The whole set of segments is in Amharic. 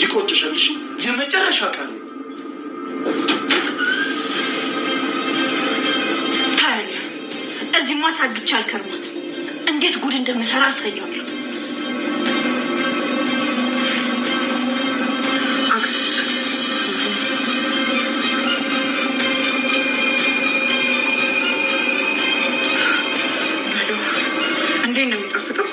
ይቆጭሻል። እሺ የመጨረሻ ቃል ታያለህ። እዚህማ ታግቼ አልከርማት። እንዴት ጉድ እንደምሰራ አሳያለሁ። እንዴት ነው የሚጣፍጠው?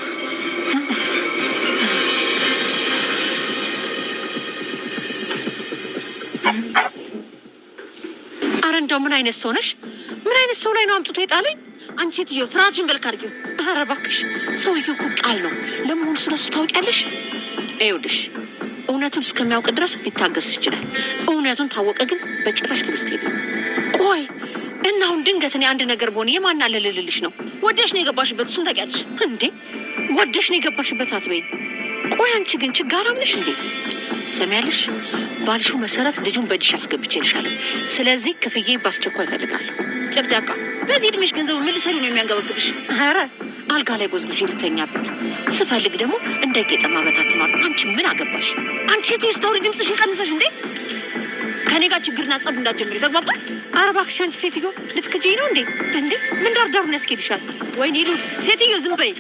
አረ እንደው ምን አይነት ሰው ነሽ? ምን አይነት ሰው ላይ ነው አምጥቶ የጣለኝ? አንቺ ሴትዮ ፍራችን በልክ አድርጊው። ኧረ እባክሽ ሰውዬው እኮ ቃል ነው። ለመሆኑ ስለሱ ታውቂያለሽ? ይኸውልሽ እውነቱን እስከሚያውቅ ድረስ ሊታገስ ይችላል። እውነቱን ታወቀ ግን በጭራሽ ትዕግስት የለም። ቆይ እና አሁን ድንገት እኔ አንድ ነገር በሆነ የማን አለ ልልልሽ ነው? ወደሽ ነው የገባሽበት፣ እሱን ታውቂያለሽ እንዴ? ወደሽ ነው የገባሽበት አትበይ። ቆይ አንቺ ግን ችጋራም ነሽ እንዴ? ሰሚያለሽ? ባልሽው መሰረት ልጁን በእጅሽ አስገብቼልሻለሁ። ስለዚህ ክፍዬ በአስቸኳይ እፈልጋለሁ። ጨቅጫቃ በዚህ እድሜሽ ገንዘቡ ምን ልትሰሪ ነው የሚያንገበግብሽ? ኧረ አልጋ ላይ ጎዝጉዤ ልተኛበት ስፈልግ ደግሞ እንደ ጌጠማ በታትኗል። አንቺ ምን አገባሽ? አንቺ ሴትዮ ስታወሪ ድምፅሽን ቀንሰሽ እንዴ! ከኔ ጋር ችግርና ጸብ እንዳትጀምሪ ተግባባል? ኧረ እባክሽ አንቺ ሴትዮ ልትክጂኝ ነው እንዴ? እንዴ ምን ዳርዳሩን ያስኬድሻል? ወይኔ ሉት ሴትዮ ዝም በይ።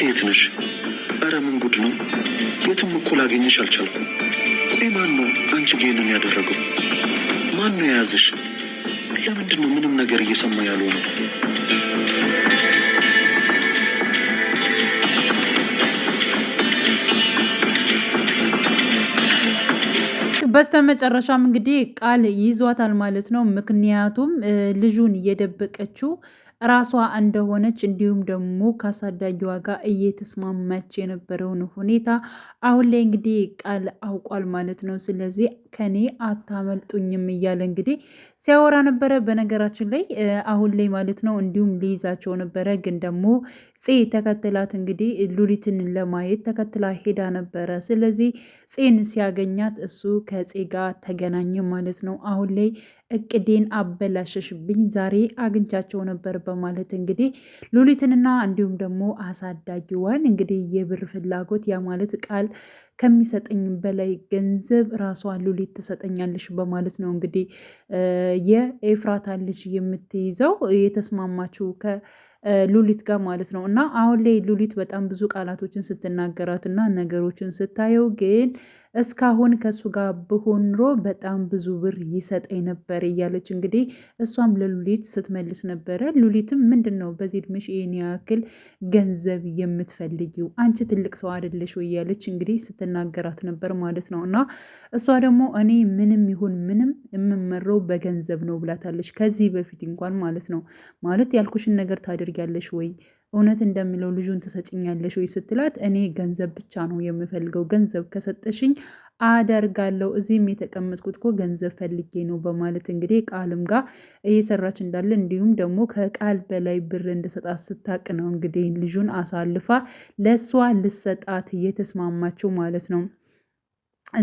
የት ነሽ? ኧረ ምን ጉድ ነው? የትም እኮ ላገኘሽ አልቻልኩም። ቆይ ማን ነው አንቺ ጋ ይሄንን ያደረገው? ማን ነው የያዝሽ? ለምንድን ነው ምንም ነገር እየሰማ ያልሆነው? በስተመጨረሻም እንግዲህ ቃል ይዟታል ማለት ነው። ምክንያቱም ልጁን እየደበቀችው ራሷ እንደሆነች እንዲሁም ደግሞ ከአሳዳጊዋ ጋር እየተስማማች የነበረውን ሁኔታ አሁን ላይ እንግዲህ ቃል አውቋል ማለት ነው። ስለዚህ ከኔ አታመልጡኝም እያለ እንግዲህ ሲያወራ ነበረ። በነገራችን ላይ አሁን ላይ ማለት ነው እንዲሁም ሊይዛቸው ነበረ፣ ግን ደግሞ ፄ ተከትላት እንግዲህ ሉሊትን ለማየት ተከትላ ሄዳ ነበረ። ስለዚህ ፄን ሲያገኛት እሱ ከፄ ጋር ተገናኘ ማለት ነው። አሁን ላይ እቅዴን አበላሸሽብኝ፣ ዛሬ አግኝቻቸው ነበር በማለት እንግዲህ ሉሊትንና እንዲሁም ደግሞ አሳዳጊዋን እንግዲህ የብር ፍላጎት ያ ማለት ቃል ከሚሰጠኝ በላይ ገንዘብ ራሷ ሉሊት ትሰጠኛለሽ በማለት ነው እንግዲህ የኤፍራታ ልጅ የምትይዘው የተስማማችው ሉሊት ጋር ማለት ነው። እና አሁን ላይ ሉሊት በጣም ብዙ ቃላቶችን ስትናገራት እና ነገሮችን ስታየው ግን እስካሁን ከእሱ ጋር ብሆን ኖሮ በጣም ብዙ ብር ይሰጠኝ ነበር እያለች እንግዲህ እሷም ለሉሊት ስትመልስ ነበረ። ሉሊትም ምንድን ነው በዚህ እድሜሽ ይህን ያክል ገንዘብ የምትፈልጊው? አንቺ ትልቅ ሰው አይደለሽ ወይ እያለች እንግዲህ ስትናገራት ነበር ማለት ነው። እና እሷ ደግሞ እኔ ምንም ይሁን ምንም የምመራው በገንዘብ ነው ብላታለች። ከዚህ በፊት እንኳን ማለት ነው ማለት ያልኩሽን ነገር ታደርጊያለሽ ወይ እውነት እንደሚለው ልጁን ትሰጭኛለሽ ወይ ስትላት እኔ ገንዘብ ብቻ ነው የምፈልገው፣ ገንዘብ ከሰጠሽኝ አደርጋለሁ፣ እዚህም የተቀመጥኩት እኮ ገንዘብ ፈልጌ ነው በማለት እንግዲህ ቃልም ጋር እየሰራች እንዳለ እንዲሁም ደግሞ ከቃል በላይ ብር እንደሰጣት ስታቅ ነው እንግዲህ ልጁን አሳልፋ ለእሷ ልሰጣት እየተስማማችው ማለት ነው።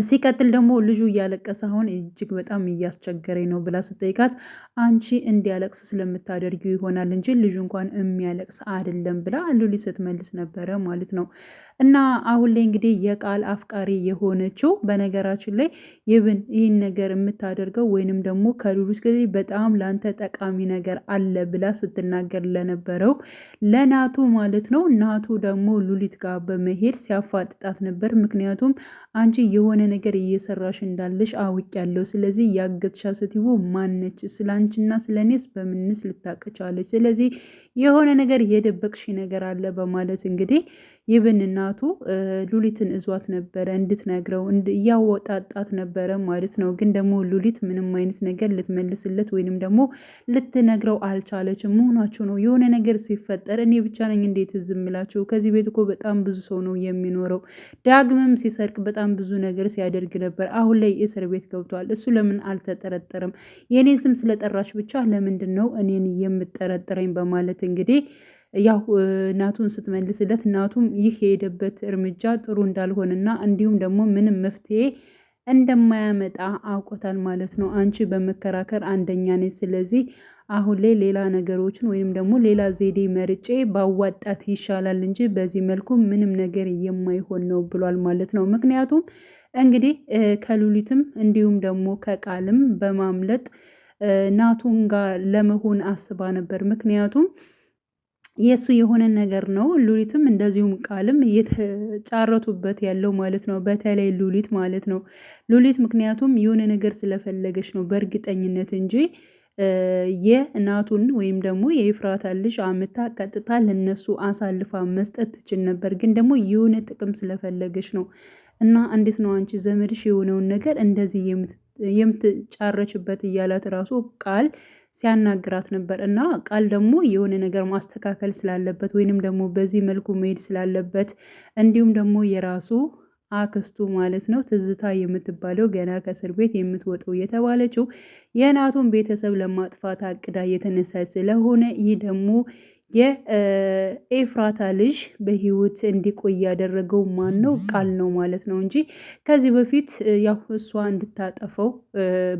ሲቀጥል ደግሞ ልጁ እያለቀሰ አሁን እጅግ በጣም እያስቸገረኝ ነው ብላ ስጠይቃት አንቺ እንዲያለቅስ ስለምታደርጊው ይሆናል እንጂ ልጁ እንኳን የሚያለቅስ አይደለም ብላ ሉሊ ስትመልስ ነበረ ማለት ነው። እና አሁን ላይ እንግዲህ የቃል አፍቃሪ የሆነችው በነገራችን ላይ ይህን ነገር የምታደርገው ወይንም ደግሞ ከሉሊት ጋር በጣም ላንተ ጠቃሚ ነገር አለ ብላ ስትናገር ለነበረው ለናቱ ማለት ነው። ናቱ ደግሞ ሉሊት ጋር በመሄድ ሲያፋጥጣት ነበር። ምክንያቱም አንቺ የሆነ ነገር እየሰራሽ እንዳለሽ አውቄያለሁ። ስለዚህ ያገትሻ ስትይው ማነች? ስለ አንቺና ስለ እኔስ በምንስ ልታቀቻለች? ስለዚህ የሆነ ነገር የደበቅሽ ነገር አለ በማለት እንግዲህ ይብን እናቱ ሉሊትን እዟት ነበረ እንድትነግረው እያወጣጣት ነበረ ማለት ነው። ግን ደግሞ ሉሊት ምንም አይነት ነገር ልትመልስለት ወይንም ደግሞ ልትነግረው አልቻለችም። መሆናቸው ነው የሆነ ነገር ሲፈጠር እኔ ብቻ ነኝ እንዴት ዝም እላቸው? ከዚህ ቤት እኮ በጣም ብዙ ሰው ነው የሚኖረው። ዳግምም ሲሰርቅ በጣም ብዙ ነገር ሲያደርግ ነበር። አሁን ላይ እስር ቤት ገብቷል። እሱ ለምን አልተጠረጠረም? የእኔን ስም ስለጠራች ብቻ ለምንድን ነው እኔን የምጠረጥረኝ? በማለት እንግዲህ ያው እናቱን ስትመልስለት እናቱም ይህ የሄደበት እርምጃ ጥሩ እንዳልሆነና እንዲሁም ደግሞ ምንም መፍትሄ እንደማያመጣ አውቆታል ማለት ነው። አንቺ በመከራከር አንደኛ ነች። ስለዚህ አሁን ላይ ሌላ ነገሮችን ወይም ደግሞ ሌላ ዘዴ መርጬ ባዋጣት ይሻላል እንጂ በዚህ መልኩ ምንም ነገር የማይሆን ነው ብሏል ማለት ነው። ምክንያቱም እንግዲህ ከሉሊትም እንዲሁም ደግሞ ከቃልም በማምለጥ ናቱን ጋር ለመሆን አስባ ነበር። ምክንያቱም የእሱ የሆነ ነገር ነው። ሉሊትም እንደዚሁም ቃልም እየተጫረቱበት ያለው ማለት ነው። በተለይ ሉሊት ማለት ነው። ሉሊት ምክንያቱም የሆነ ነገር ስለፈለገች ነው በእርግጠኝነት እንጂ የናቱን ወይም ደግሞ የኤፍራታ ልጅ አምታ ቀጥታ ለነሱ አሳልፋ መስጠት ትችል ነበር። ግን ደግሞ የሆነ ጥቅም ስለፈለገች ነው። እና እንዴት ነው አንቺ ዘመድሽ የሆነውን ነገር እንደዚህ የምትጫረችበት እያላት ራሱ ቃል ሲያናግራት ነበር። እና ቃል ደግሞ የሆነ ነገር ማስተካከል ስላለበት ወይንም ደግሞ በዚህ መልኩ መሄድ ስላለበት እንዲሁም ደግሞ የራሱ አክስቱ ማለት ነው ትዝታ የምትባለው ገና ከእስር ቤት የምትወጣው የተባለችው የናቱን ቤተሰብ ለማጥፋት አቅዳ የተነሳች ስለሆነ ይህ ደግሞ የኤፍራታ ልጅ በህይወት እንዲቆይ ያደረገው ማን ነው? ቃል ነው ማለት ነው እንጂ ከዚህ በፊት ያው እሷ እንድታጠፈው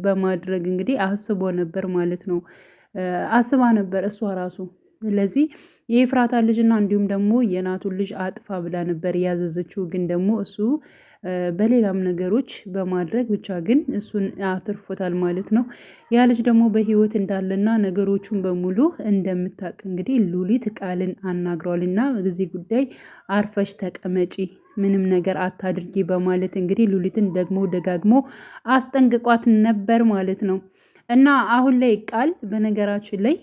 በማድረግ እንግዲህ አስቦ ነበር ማለት ነው። አስባ ነበር እሷ ራሱ። ስለዚህ የኤፍራታ ልጅና እንዲሁም ደግሞ የናቱን ልጅ አጥፋ ብላ ነበር ያዘዘችው። ግን ደግሞ እሱ በሌላም ነገሮች በማድረግ ብቻ ግን እሱን አትርፎታል ማለት ነው። ያ ልጅ ደግሞ በህይወት እንዳለና ነገሮቹን በሙሉ እንደምታውቅ እንግዲህ ሉሊት ቃልን አናግሯል። እና በዚህ ጉዳይ አርፈሽ ተቀመጪ፣ ምንም ነገር አታድርጊ በማለት እንግዲህ ሉሊትን ደግሞ ደጋግሞ አስጠንቅቋት ነበር ማለት ነው። እና አሁን ላይ ቃል በነገራችን ላይ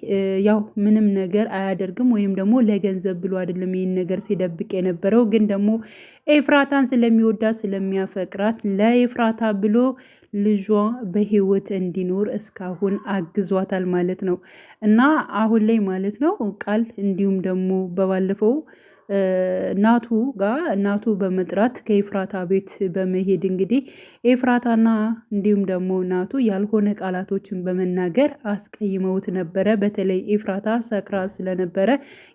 ያው ምንም ነገር አያደርግም ወይም ደግሞ ለገንዘብ ብሎ አይደለም ይህን ነገር ሲደብቅ የነበረው። ግን ደግሞ ኤፍራታን ስለሚወዳት ስለሚያፈቅራት ለኤፍራታ ብሎ ልጇ በህይወት እንዲኖር እስካሁን አግዟታል ማለት ነው። እና አሁን ላይ ማለት ነው ቃል እንዲሁም ደግሞ በባለፈው እናቱ በመጥራት ከኤፍራታ ቤት በመሄድ እንግዲህ ኤፍራታና እንዲሁም ደግሞ እናቱ ያልሆነ ቃላቶችን በመናገር አስቀይመውት ነበረ። በተለይ ኤፍራታ ሰክራ ስለነበረ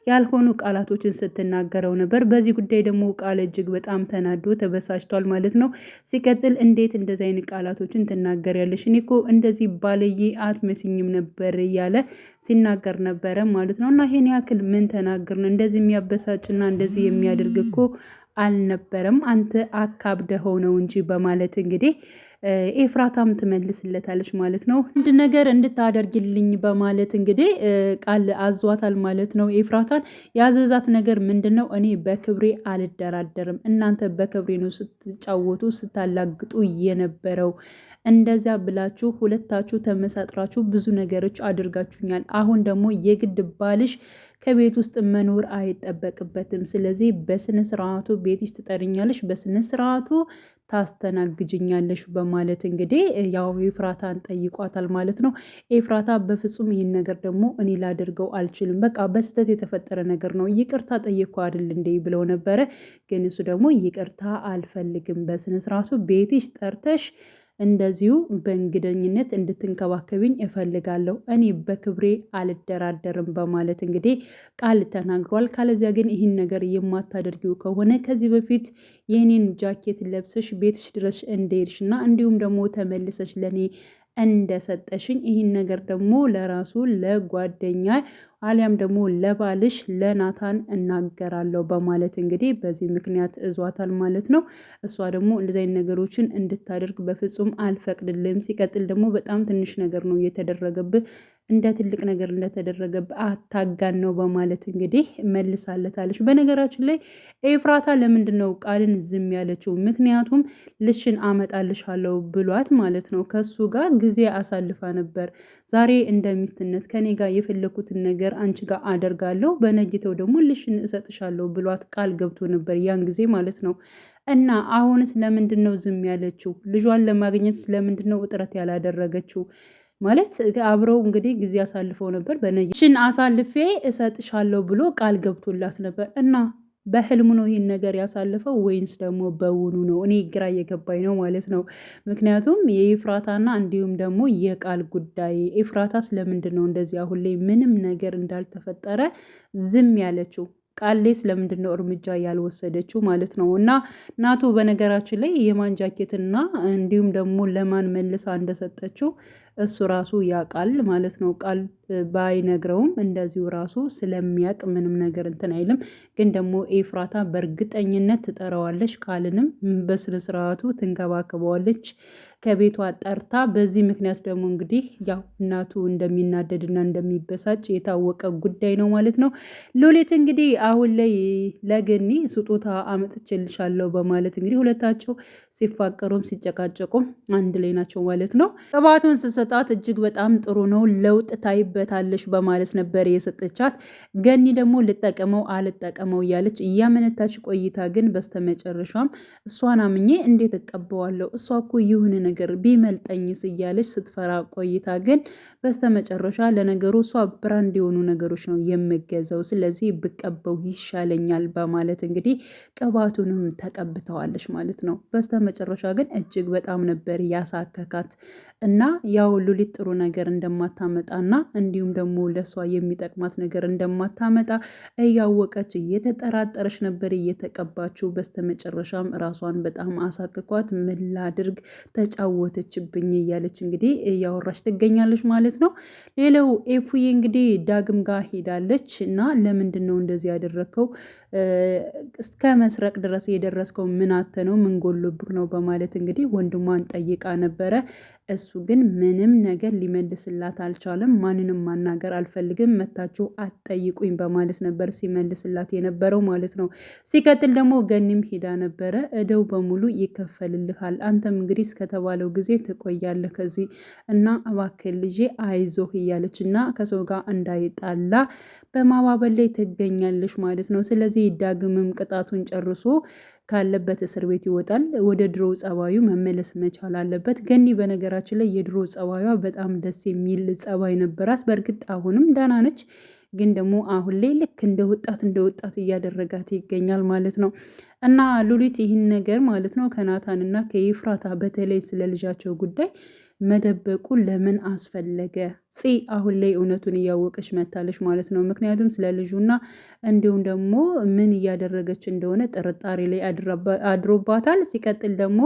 ያልሆኑ ቃላቶችን ስትናገረው ነበር። በዚህ ጉዳይ ደግሞ ቃል እጅግ በጣም ተናዶ ተበሳጭቷል ማለት ነው። ሲቀጥል እንዴት እንደዚህ አይነት ቃላቶችን ትናገሪያለሽ? እኔ እኮ እንደዚህ ባለዬ አትመስኝም ነበር እያለ ሲናገር ነበረ ማለት ነው። እና ይሄን ያክል ምን ተናገር ነው እንደዚህ የሚያበሳጭና እንደዚህ የሚያደርግ እኮ አልነበረም፣ አንተ አካብደኸው ነው እንጂ በማለት እንግዲህ ኤፍራታም ትመልስለታለች ማለት ነው። አንድ ነገር እንድታደርግልኝ በማለት እንግዲህ ቃል አዟታል ማለት ነው። ኤፍራታን ያዘዛት ነገር ምንድን ነው? እኔ በክብሬ አልደራደርም፣ እናንተ በክብሬ ነው ስትጫወቱ ስታላግጡ የነበረው። እንደዚያ ብላችሁ ሁለታችሁ ተመሳጥራችሁ ብዙ ነገሮች አድርጋችሁኛል። አሁን ደግሞ የግድ ባልሽ ከቤት ውስጥ መኖር አይጠበቅበትም። ስለዚህ በስነ ስርዓቱ ቤትሽ ትጠርኛለሽ፣ በስነ ስርዓቱ ታስተናግጅኛለሽ በማለት እንግዲህ ያው ኤፍራታን ጠይቋታል ማለት ነው። ኤፍራታ በፍጹም ይህን ነገር ደግሞ እኔ ላደርገው አልችልም፣ በቃ በስህተት የተፈጠረ ነገር ነው፣ ይቅርታ ጠየቅኩ አይደል እንዴ ብለው ነበረ። ግን እሱ ደግሞ ይቅርታ አልፈልግም፣ በስነ ስርዓቱ ቤትሽ ጠርተሽ እንደዚሁ በእንግደኝነት እንድትንከባከብኝ እፈልጋለሁ። እኔ በክብሬ አልደራደርም በማለት እንግዲህ ቃል ተናግሯል። ካለዚያ ግን ይህን ነገር የማታደርጊው ከሆነ ከዚህ በፊት የኔን ጃኬት ለብሰሽ ቤትሽ ድረስ እንደሄድሽ እና እንዲሁም ደግሞ ተመልሰሽ ለኔ እንደሰጠሽኝ ይህን ነገር ደግሞ ለራሱ ለጓደኛ አሊያም ደግሞ ለባልሽ ለናታን እናገራለሁ በማለት እንግዲህ በዚህ ምክንያት እዟታል ማለት ነው። እሷ ደግሞ እንደዚህ አይነት ነገሮችን እንድታደርግ በፍጹም አልፈቅድልም። ሲቀጥል ደግሞ በጣም ትንሽ ነገር ነው እየተደረገብህ እንደ ትልቅ ነገር እንደተደረገብህ አታጋን ነው በማለት እንግዲህ መልሳለታለች። በነገራችን ላይ ኤፍራታ ለምንድን ነው ቃልን ዝም ያለችው? ምክንያቱም ልሽን አመጣልሻለሁ ብሏት ማለት ነው። ከሱ ጋር ጊዜ አሳልፋ ነበር። ዛሬ እንደ ሚስትነት ከኔ ጋር የፈለኩትን ነገር አንቺ ጋር አደርጋለሁ፣ በነጊተው ደግሞ ልሽን እሰጥሻለሁ ብሏት ቃል ገብቶ ነበር ያን ጊዜ ማለት ነው። እና አሁንስ ለምንድን ነው ዝም ያለችው? ልጇን ለማግኘት ስለምንድን ነው እጥረት ያላደረገችው? ማለት አብረው እንግዲህ ጊዜ አሳልፈው ነበር። በነሽን አሳልፌ እሰጥሻለሁ ብሎ ቃል ገብቶላት ነበር እና በህልሙ ነው ይህን ነገር ያሳልፈው ወይንስ ደግሞ በውኑ ነው? እኔ ግራ እየገባኝ ነው ማለት ነው። ምክንያቱም የኤፍራታና እንዲሁም ደግሞ የቃል ጉዳይ ኤፍራታ ስለምንድን ነው እንደዚህ አሁን ላይ ምንም ነገር እንዳልተፈጠረ ዝም ያለችው? ቃል ላይ ስለምንድን ነው እርምጃ ያልወሰደችው ማለት ነው? እና ናቱ በነገራችን ላይ የማን ጃኬትና እንዲሁም ደግሞ ለማን መልሳ እንደሰጠችው እሱ ራሱ ያውቃል ማለት ነው። ቃል ባይነግረውም እንደዚሁ ራሱ ስለሚያውቅ ምንም ነገር እንትን አይልም። ግን ደግሞ ኤፍራታ በእርግጠኝነት ትጠራዋለች፣ ቃልንም በስነ ስርዓቱ ትንከባከበዋለች ከቤቷ ጠርታ። በዚህ ምክንያት ደግሞ እንግዲህ ያው እናቱ እንደሚናደድና እንደሚበሳጭ የታወቀ ጉዳይ ነው ማለት ነው። ሉሊት እንግዲህ አሁን ላይ ለገኒ ስጦታ አመጥቼልሻለሁ በማለት እንግዲህ ሁለታቸው ሲፋቀሩም ሲጨቃጨቁም አንድ ላይ ናቸው ማለት ነው። ቅባቱን ስሰጣት እጅግ በጣም ጥሩ ነው፣ ለውጥ ታይበታለሽ በማለት ነበር የሰጠቻት። ገኒ ደግሞ ልጠቀመው አልጠቀመው እያለች እያመነታች ቆይታ ግን በስተመጨረሻም እሷን አምኜ እንዴት እቀበዋለሁ? እሷ እኮ ይሁን ነገር ቢመልጠኝስ እያለች ስትፈራ ቆይታ ግን በስተመጨረሻ ለነገሩ እሷ ብራንድ የሆኑ ነገሮች ነው የምገዛው፣ ስለዚህ ብቀበው ይሻለኛል በማለት እንግዲህ ቅባቱንም ተቀብተዋለች ማለት ነው። በስተመጨረሻ ግን እጅግ በጣም ነበር ያሳከካት እና ያው ሉሊት ጥሩ ነገር እንደማታመጣና እንዲሁም ደግሞ ለእሷ የሚጠቅማት ነገር እንደማታመጣ እያወቀች እየተጠራጠረች ነበር እየተቀባችው። በስተመጨረሻም ራሷን በጣም አሳክኳት ምን ላድርግ ተጫወተችብኝ እያለች እንግዲህ እያወራች ትገኛለች ማለት ነው። ሌላው ኤፉዬ እንግዲህ ዳግም ጋር ሄዳለች እና ለምንድን ነው እንደዚህ ያደረግከው? እስከ መስረቅ ድረስ የደረስከው ምን አተ ነው? ምን ጎሎብክ ነው? በማለት እንግዲህ ወንድሟን ጠይቃ ነበረ። እሱ ግን ምንም ነገር ሊመልስላት አልቻለም። ማንንም ማናገር አልፈልግም፣ መታችሁ አትጠይቁኝ በማለት ነበር ሲመልስላት የነበረው ማለት ነው። ሲቀጥል ደግሞ ገኒም ሄዳ ነበረ። እደው በሙሉ ይከፈልልሃል፣ አንተም እንግዲህ እስከተባለው ጊዜ ትቆያለህ ከዚህ እና እባክህ ልጄ አይዞህ እያለች እና ከሰው ጋር እንዳይጣላ በማባበል ላይ ትገኛለች ማለት ነው። ስለዚህ ዳግምም ቅጣቱን ጨርሶ ካለበት እስር ቤት ይወጣል። ወደ ድሮ ጸባዩ መመለስ መቻል አለበት። ገኒ በነገራችን ላይ የድሮ ጸባዩዋ በጣም ደስ የሚል ጸባይ ነበራት። በእርግጥ አሁንም ደህና ነች፣ ግን ደግሞ አሁን ላይ ልክ እንደ ወጣት እያደረጋት ይገኛል ማለት ነው። እና ሉሊት ይህን ነገር ማለት ነው ከናታንና ከኤፍራታ በተለይ ስለ ልጃቸው ጉዳይ መደበቁ ለምን አስፈለገ? አሁን ላይ እውነቱን እያወቀች መታለች ማለት ነው። ምክንያቱም ስለ ልጁና እንዲሁም ደግሞ ምን እያደረገች እንደሆነ ጥርጣሬ ላይ አድሮባታል። ሲቀጥል ደግሞ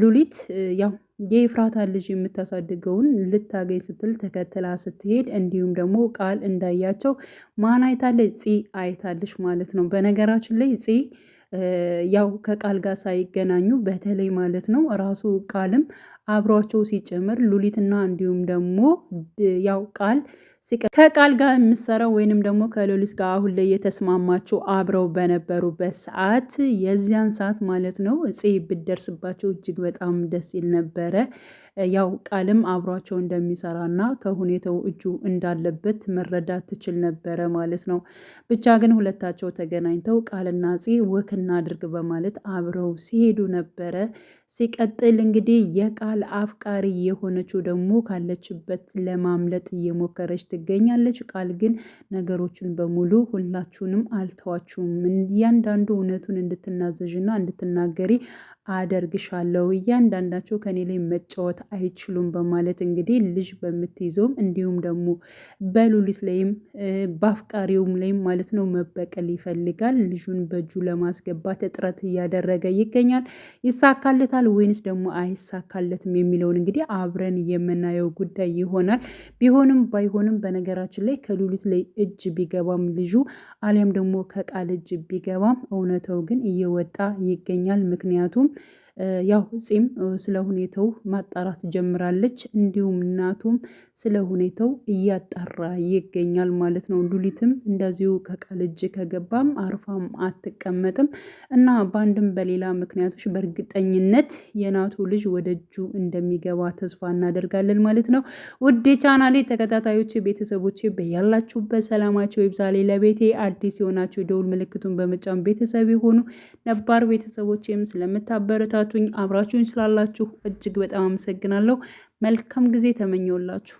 ሉሊት ያው የኤፍራታ ልጅ የምታሳድገውን ልታገኝ ስትል ተከትላ ስትሄድ እንዲሁም ደግሞ ቃል እንዳያቸው ማን አይታለች? አይታለች ማለት ነው። በነገራችን ላይ ያው ከቃል ጋር ሳይገናኙ በተለይ ማለት ነው ራሱ ቃልም አብሯቸው ሲጨምር ሉሊትና እንዲሁም ደግሞ ያው ቃል ከቃል ጋር የምሰራው ወይንም ደግሞ ከሉሊት ጋር አሁን ላይ የተስማማቸው አብረው በነበሩበት ሰዓት የዚያን ሰዓት ማለት ነው ብትደርስባቸው እጅግ በጣም ደስ ይል ነበረ። ያው ቃልም አብሯቸው እንደሚሰራና ከሁኔታው እጁ እንዳለበት መረዳት ትችል ነበረ ማለት ነው። ብቻ ግን ሁለታቸው ተገናኝተው ቃልና ወክ እናድርግ በማለት አብረው ሲሄዱ ነበረ። ሲቀጥል እንግዲህ የቃል አፍቃሪ የሆነችው ደግሞ ካለችበት ለማምለጥ እየሞከረች ትገኛለች። ቃል ግን ነገሮችን በሙሉ ሁላችሁንም አልተዋችሁም፣ እያንዳንዱ እውነቱን እንድትናዘዥና እንድትናገሪ አደርግሻለሁ፣ እያንዳንዳቸው ከኔ ላይ መጫወት አይችሉም በማለት እንግዲህ ልጅ በምትይዘውም እንዲሁም ደግሞ በሉሊት ላይም በአፍቃሪውም ላይም ማለት ነው መበቀል ይፈልጋል። ልጁን በእጁ ለማስገባት እጥረት እያደረገ ይገኛል። ይሳካለታል ወይንስ ደግሞ አይሳካለትም የሚለውን እንግዲህ አብረን የምናየው ጉዳይ ይሆናል። ቢሆንም ባይሆንም በነገራችን ላይ ከሉሊት ላይ እጅ ቢገባም ልጁ አሊያም ደግሞ ከቃል እጅ ቢገባም እውነታው ግን እየወጣ ይገኛል። ምክንያቱም ያው ፂም ስለ ሁኔታው ማጣራት ጀምራለች። እንዲሁም እናቱም ስለ ሁኔታው እያጣራ ይገኛል ማለት ነው። ሉሊትም እንደዚሁ ከቃል እጅ ከገባም አርፋም አትቀመጥም እና በአንድም በሌላ ምክንያቶች በእርግጠኝነት የናቱ ልጅ ወደ እጁ እንደሚገባ ተስፋ እናደርጋለን ማለት ነው። ውድ ቻናሌ ተከታታዮች ቤተሰቦች በያላችሁበት ሰላማቸው ይብዛሌ። ለቤቴ አዲስ የሆናችሁ የደውል ምልክቱን በመጫን ቤተሰብ የሆኑ ነባር ቤተሰቦችም ስለምታበረታቱኝ አብራችሁኝ ስላላችሁ እጅግ በጣም አመሰግናለሁ። መልካም ጊዜ ተመኘውላችሁ።